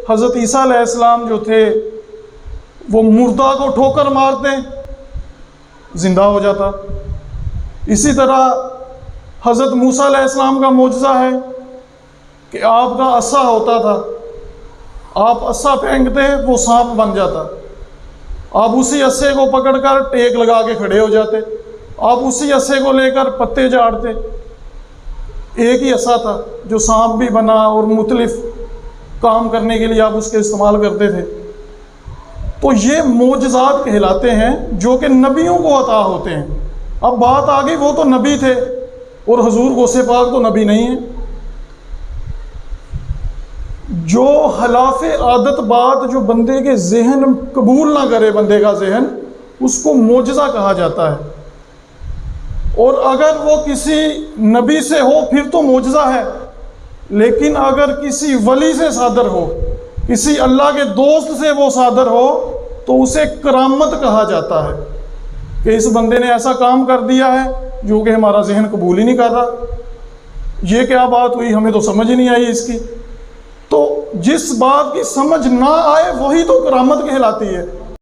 حضرت عیسیٰ علیہ السلام جو تھے وہ مردہ کو ٹھوکر مارتے زندہ ہو جاتا۔ اسی طرح حضرت موسیٰ علیہ السلام کا معجزہ ہے کہ آپ کا عصا ہوتا تھا، آپ عصا پھینکتے وہ سانپ بن جاتا، آپ اسی عصے کو پکڑ کر ٹیک لگا کے کھڑے ہو جاتے، آپ اسی عصے کو لے کر پتے جھاڑتے۔ ایک ہی عصا تھا جو سانپ بھی بنا اور مختلف کام کرنے کے لیے آپ اس کے استعمال کرتے تھے۔ تو یہ معجزات کہلاتے ہیں جو کہ نبیوں کو عطا ہوتے ہیں۔ اب بات آ گئی، وہ تو نبی تھے اور حضور غوث پاک تو نبی نہیں ہیں۔ جو خلاف عادت بات جو بندے کے ذہن قبول نہ کرے، بندے کا ذہن، اس کو معجزہ کہا جاتا ہے۔ اور اگر وہ کسی نبی سے ہو پھر تو معجزہ ہے، لیکن اگر کسی ولی سے صادر ہو، کسی اللہ کے دوست سے وہ صادر ہو، تو اسے کرامت کہا جاتا ہے کہ اس بندے نے ایسا کام کر دیا ہے جو کہ ہمارا ذہن قبول ہی نہیں کر رہا۔ یہ کیا بات ہوئی، ہمیں تو سمجھ ہی نہیں آئی اس کی۔ تو جس بات کی سمجھ نہ آئے وہی تو کرامت کہلاتی ہے۔